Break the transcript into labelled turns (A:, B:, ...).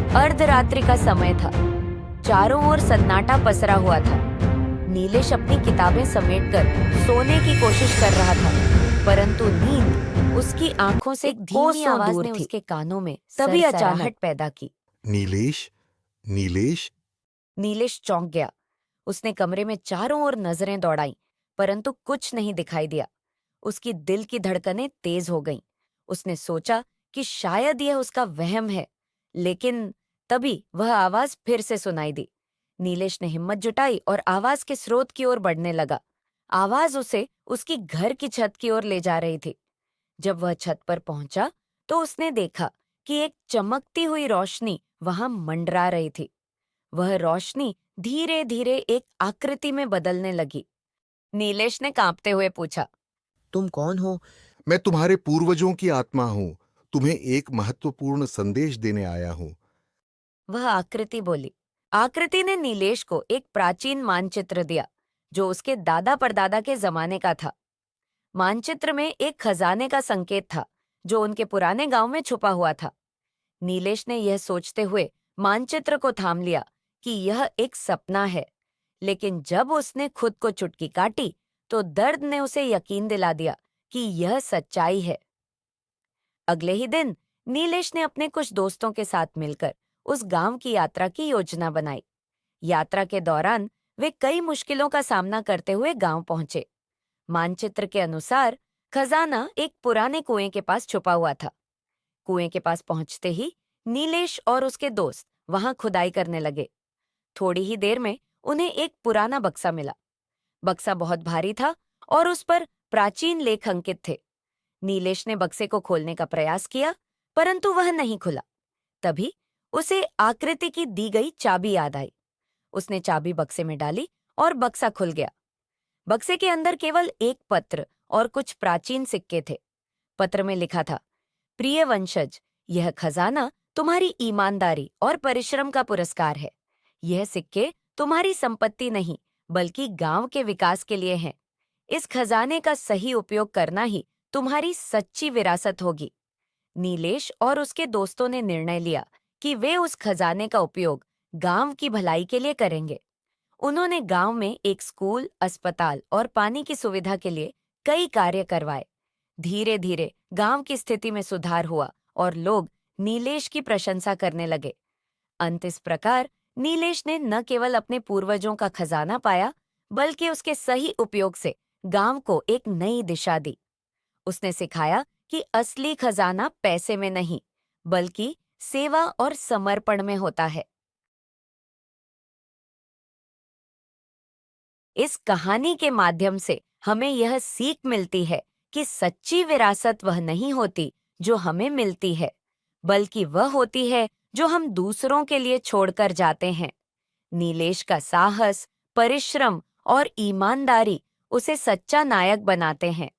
A: अर्धरात्रि का समय था। चारों ओर सन्नाटा पसरा हुआ था। नीलेश अपनी किताबें समेटकर सोने की कोशिश कर रहा था, परंतु नींद उसकी आंखों से
B: एक धीमी
A: कोसों
B: आवाज
A: दूर
B: ने
A: थी।
B: उसके कानों में
A: तभी अचानक
B: सरसराहट पैदा की।
C: नीलेश, नीलेश।
A: नीलेश चौंक गया। उसने कमरे में चारों ओर नजरें दौड़ाईं, परंतु कुछ नहीं दिखाई दिया। उसकी दिल की धड़कनें तेज हो गईं। उसने सोचा कि शायद यह उसका वहम है, लेकिन तभी वह आवाज फिर से सुनाई दी। नीलेश ने हिम्मत जुटाई और आवाज के स्रोत की ओर बढ़ने लगा। आवाज उसे उसकी घर की छत की ओर ले जा रही थी। जब वह छत पर पहुंचा, तो उसने देखा कि एक चमकती हुई रोशनी वहां मंडरा रही थी। वह रोशनी धीरे धीरे एक आकृति में बदलने लगी। नीलेश ने कांपते हुए पूछा,
B: तुम कौन हो?
C: मैं तुम्हारे पूर्वजों की आत्मा हूं। तुम्हें एक महत्वपूर्ण संदेश देने आया हूं।
A: वह आकृति बोली। आकृति ने नीलेश को एक प्राचीन मानचित्र दिया, जो उसके दादा परदादा के जमाने का था। मानचित्र में एक खजाने का संकेत था, जो उनके पुराने गांव में छुपा हुआ था। नीलेश ने यह सोचते हुए मानचित्र को थाम लिया कि यह एक सपना है, लेकिन जब उसने खुद को चुटकी काटी, तो दर्द ने उसे यकीन दिला दिया कि यह सच्चाई है। अगले ही दिन नीलेश ने अपने कुछ दोस्तों के साथ मिलकर उस गांव की यात्रा की योजना बनाई। यात्रा के दौरान वे कई मुश्किलों का सामना करते हुए गांव पहुंचे। मानचित्र के अनुसार खजाना एक पुराने कुएं के पास छुपा हुआ था। कुएं के पास पहुंचते ही नीलेश और उसके दोस्त वहां खुदाई करने लगे। थोड़ी ही देर में उन्हें एक पुराना बक्सा मिला। बक्सा बहुत भारी था और उस पर प्राचीन लेख अंकित थे। नीलेश ने बक्से को खोलने का प्रयास किया, परंतु वह नहीं खुला। तभी उसे आकृति की दी गई चाबी याद आई। उसने चाबी बक्से में डाली और बक्सा खुल गया। बक्से के अंदर केवल एक पत्र और कुछ प्राचीन सिक्के थे। पत्र में लिखा था, प्रिय वंशज, यह खजाना तुम्हारी ईमानदारी और परिश्रम का पुरस्कार है। यह सिक्के तुम्हारी संपत्ति नहीं, बल्कि गांव के विकास के लिए हैं। इस खजाने का सही उपयोग करना ही तुम्हारी सच्ची विरासत होगी। नीलेश और उसके दोस्तों ने निर्णय लिया कि वे उस खजाने का उपयोग गांव की भलाई के लिए करेंगे। उन्होंने गांव में एक स्कूल, अस्पताल और पानी की सुविधा के लिए कई कार्य करवाए। धीरे धीरे गांव की स्थिति में सुधार हुआ और लोग नीलेश की प्रशंसा करने लगे। अंत इस प्रकार नीलेश ने न केवल अपने पूर्वजों का खजाना पाया, बल्कि उसके सही उपयोग से गांव को एक नई दिशा दी। उसने सिखाया कि असली खजाना पैसे में नहीं, बल्कि सेवा और समर्पण में होता है। इस कहानी के माध्यम से हमें यह सीख मिलती है कि सच्ची विरासत वह नहीं होती जो हमें मिलती है, बल्कि वह होती है जो हम दूसरों के लिए छोड़कर जाते हैं। नीलेश का साहस, परिश्रम और ईमानदारी उसे सच्चा नायक बनाते हैं।